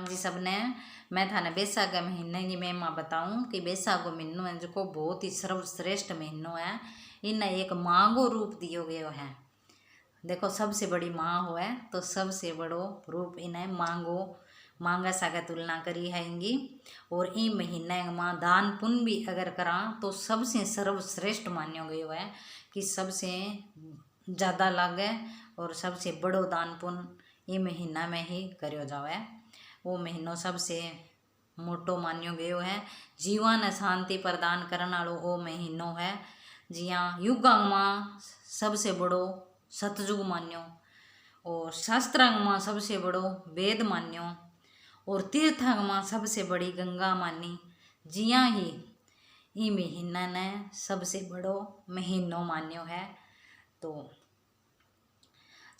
राम जी सबने। मैं थाने बैसाख के महीने की महिमा बताऊं कि बैसाख को महीनों है जो बहुत ही सर्वश्रेष्ठ महीनों है। इन्हें एक माँ को रूप दियो गयो है। देखो सबसे बड़ी माँ हो है तो सबसे बड़ो रूप इन्हें मांगो मांगा सागा तुलना करी है इनकी। और ई महीने माँ दान पुण्य भी अगर करा तो सबसे सर्वश्रेष्ठ मान्यो गयो है कि सबसे ज़्यादा लागे और सबसे बड़ो दान पुण्य ये महीना में ही करो जावे। वो महीनों सबसे मोटो मान्यो गयो है। जीवन शांति प्रदान करने वालों वो महीनों है। जिया युगांग माँ सबसे बड़ो सतयुग मान्यो और शास्त्रांग माँ सबसे बड़ो वेद मान्यो और तीर्थांग माँ सबसे बड़ी गंगा मानी। जिया ही ये महीना ने सबसे बड़ो महीनों मान्यो है। तो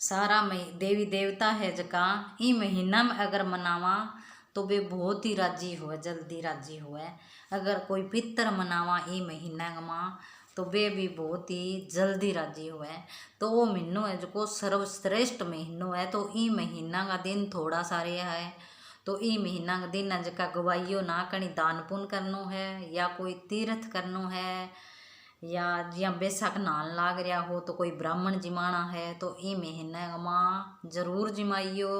सारा देवी देवता है जका ई महीना में अगर मनावा तो वे बहुत ही राजी हुए जल्दी राजी हुए। अगर कोई पितर मनावा ई महीना में तो वे भी बहुत ही जल्दी राजी हुए। तो वो महीनों है जो सर्वश्रेष्ठ महीनों है। तो ई महीना का दिन थोड़ा सारे है तो ई महीना का दिन जका गवाइयो ना कहीं दान पुण्य करनो है या कोई तीर्थ करनो है या जिया बैसाख नहान लाग रहा हो तो कोई ब्राह्मण जिमाना है तो ई महीने माँ जरूर जिमाइयो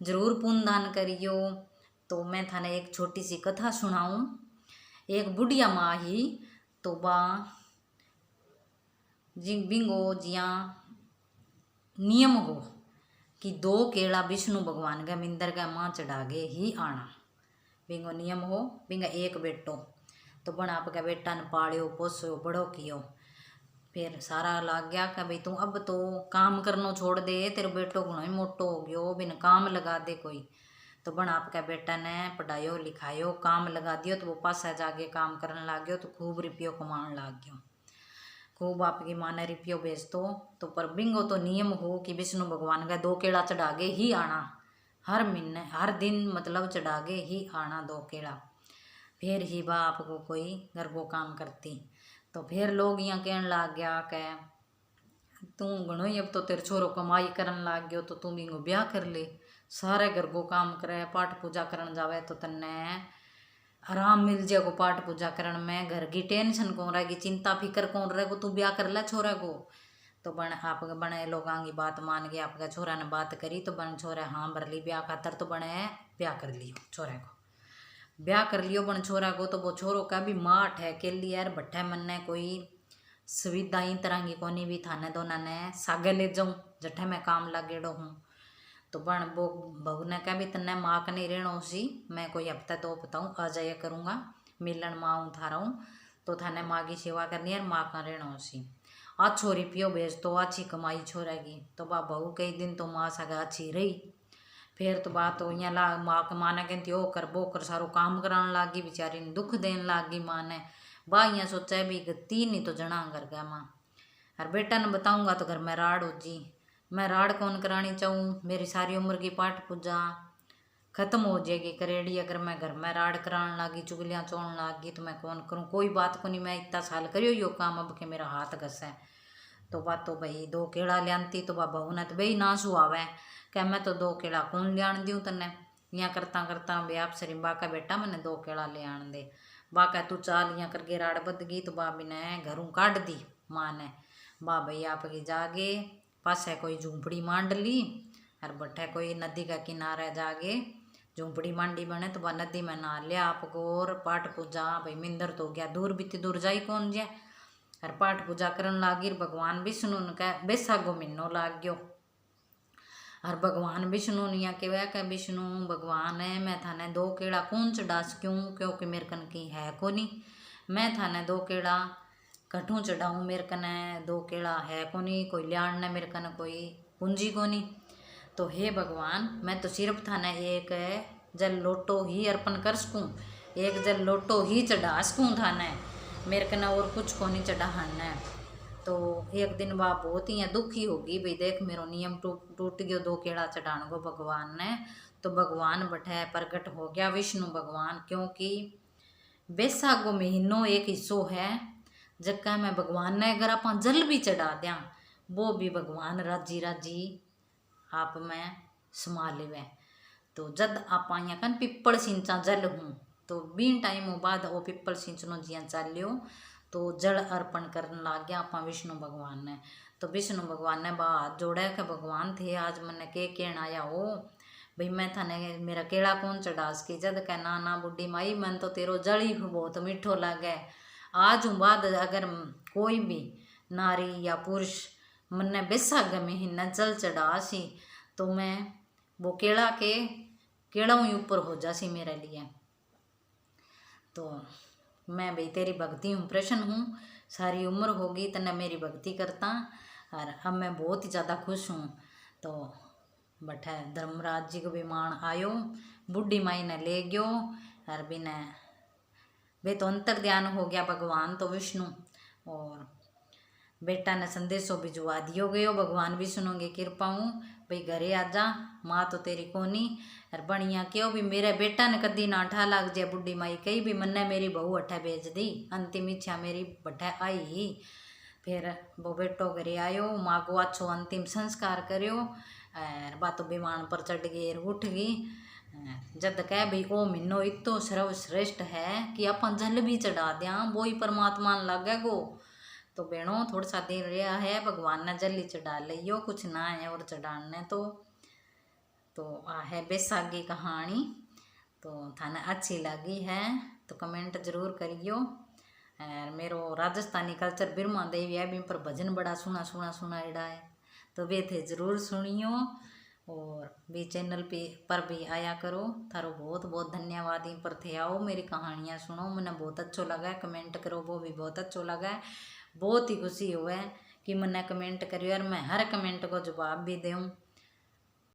जरूर पुण्य दान करियो। तो मैं थाने एक छोटी सी कथा सुनाऊं। एक बुढ़िया माँ ही तो बा बिंगो जिया नियम हो कि 2 केला विष्णु भगवान का मिंदर का माँ चढ़ागे ही आना। बिंगो नियम हो बिंगा एक बेटो तो बन आपका बेटा ने पालियो पोसो बड़ो कियो। फिर सारा लाग गया कि भाई तू अब तो काम करनो छोड़ दे तेरे बेटो घणो ही मोटो हो गयो बिन काम लगा दे कोई। तो बन आपका बेटा ने पढ़ायो लिखायो काम लगा दियो तो वो पासा जाके काम करने लग गयो तो खूब रुपयो कमाने लग गयो। खूब आपकी माँ ने रुपयो बेच तो पर बिंगो तो नियम हो कि विष्णु भगवान का 2 केला चढ़ागे ही आना। हर महीने हर दिन मतलब चढ़ागे ही आना 2 केला। फिर ही बा आपको कोई घर को काम करती। तो फिर लोग यहाँ कहने लग गया कि तू घणो ही अब तो तेरे छोरो कमाई करन लग गयो तो तू बिंगो ब्याह कर ले। सारे घर को काम करे पाठ पूजा करन जावे तो तन्ने आराम मिल जाएगो। पाठ पूजा करण में घर की टेंशन कौन रहेगी चिंता फिक्र कौन रहेगो तू ब्याह कर ले छोरे को। तो बन आप बने लोगों की बात मान के आपका छोरा ने बात करी तो बन छोरे हाँ भर ली ब्याह खातर तो बने ब्याह कर लियो छोरे को ब्याह कर लियो बन छोरा को। तो वो छोरो का भी माठ है के लिए यार भट्ठे मन ने कोई सुविधा ही तरह की कोनी भी थाने दोनों ने सागे ले जाऊँ जट्ठे में काम लागेड़ो हूँ। तो बन वो बहू ने कहा भी तन्ने माँ का नहीं रहना सी मैं कोई हफ्ता 2 बताऊँ आ जाया करूँगा मिलन माँ हूँ थारा हूँ तो थाने माँ की सेवा करनी है माँ का रहना सी। अच्छो रुपयो भेज तो अच्छी कमाई छोड़ेगी। तो बा बहू कई दिन तो माँ सगा अच्छी रही। फिर तो बात तो यहाँ ला माँ ने कहती ओ कर वो कर सारो काम कराने लागी बेचारी ने दुख देने लागी माँ ने। बा यहाँ सोचा भी 3 ही तो जना कर गया माँ और बेटा ने बताऊँगा तो घर में राड़ हो जी। मैं राड़ कौन करानी चाहूँ मेरी सारी उम्र की पाठ पूजा खत्म हो जाएगी करेड़ी। अगर मैं घर में राड़ कराने लागी चुगलियाँ चोड़ने लागी तो मैं कौन करूँ कोई बात को नहीं। मैं इतना साल करियो यो काम अब के मेरा हाथ घस है। तो बात तो भाई 2 केला लियांती तो बहू ने तो भाई ना सुहावे क्या मैं तो 2 केला कौन लियान दूँ तन्ने। यहाँ करता करता बे आप सरी बा का बेटा मैंने 2 केला ले आन दे। बा का तू चाल यहाँ करके राड़ बद गई तो बाबी ने घरों काट दी माँ ने। बा भाई आपकी जागे पास है कोई झूंपड़ी मांड ली और बट्ठे कोई नदी का किनारे जागे झूंपड़ी मांडी बने तो वह नदी में नहा लिया आपको और पाठ पूजा भाई मिंदर तो गया दूर बीती दूर जाई कौन जाए और पाठ पूजा करन लागी। भगवान विष्णु ने बैसाखो महीनो लाग गयो और भगवान विष्णु ने यहाँ कहवा कि विष्णु भगवान है मैं थाने 2 केला कौन चढ़ास क्यों क्योंकि मेरे कन की है को नहीं। मैं थाने 2 केला कठू चढ़ाऊँ मेरे कने 2 केला है को नहीं कोई लियान ने मेरे कने कोई पूंजी को नहीं। तो हे भगवान मैं तो सिर्फ थाने एक जल लोटो ही अर्पण कर सकूँ एक जल लोटो ही चढ़ा सकूँ थाने मेरे कने और कुछ को नहीं चढ़ाना। तो एक दिन वह बहुत ही दुखी होगी भाई देख मेरो नियम टूट गयो 2 केला चढ़ाने को भगवान ने। तो भगवान बैठे प्रकट हो गया विष्णु भगवान क्योंकि बैसाखो महीनों एक हिस्सो है जक्का में भगवान ने अगर आप जल भी चढ़ा दिया वो भी भगवान राजी राजी आप में समा लेवे। तो जद आप यहाँ कन पिप्पल सिंचा जल हूँ तो बीन टाइम बाद वो पिप्पल सिंचनो जिया चाल्यो तो जल अर्पण करने लग गया आप विष्णु भगवान ने। तो विष्णु भगवान ने बा हाथ जोड़े के भगवान थे आज मैंने के कहना आया हो भाई मैं थाने मेरा केड़ा कौन चढ़ास की जद कह ना बुढ़ी माई मन तो तेरो जल ही बहुत मीठो लगे। आज बाद अगर कोई भी नारी या पुरुष मन्ने बैसाग महीना जल चढ़ासी तो मैं वो केड़ा ही ऊपर हो जासी मेरे लिए। तो मैं भाई तेरी भक्ति हूँ, प्रसन्न हूँ, सारी उम्र होगी तने मेरी भक्ति करता और अब मैं बहुत ही ज़्यादा खुश हूँ। तो बठे धर्मराज जी को विमान आयो बुढ़ी माई ने ले गयो और बिने वे तो अंतर ध्यान हो गया भगवान तो विष्णु और बेटा ने संदेशो भिजवा दियो गयो भगवान विष्णु की कृपा हूँ भाई घरे आजा माँ तो तेरी कोनी और बढ़िया क्यों भी मेरे बेटा ने कदी ना अठा लाग जाए बुढ़ी माई कही भी मन्ने मेरी बहू अठे भेज दी अंतिम इच्छा मेरी बठे आई ही। फिर वो बेटो घरे आयो माँ को अच्छो अंतिम संस्कार करियो और बातो विमान पर चढ़ गई उठ गई। जद कह भाई ओ महीनो इतो सर्वश्रेष्ठ है कि अपन जल भी चढ़ा दिया वो ही परमात्मा लगे गो। तो बहनों थोड़ा सा दिन रहा है भगवान ने जल्दी चढ़ा लियो कुछ ना है और चढ़ाने तो आ है बैसाखी कहानी। तो थाने अच्छी लगी है तो कमेंट जरूर करियो। और मेरो राजस्थानी कल्चर बिरमा देवी है भी पर भजन बड़ा सुनाएड़ा है तो वे थे जरूर सुनियो और भी चैनल पर भी आया करो। थारो बहुत बहुत धन्यवाद इन पर थे आओ मेरी कहानियाँ सुनो मैंने बहुत अच्छो लगा कमेंट करो वो भी बहुत अच्छो लगा बहुत ही खुशी हुआ कि मैंने कमेंट करियो और मैं हर कमेंट को जवाब भी दूँ।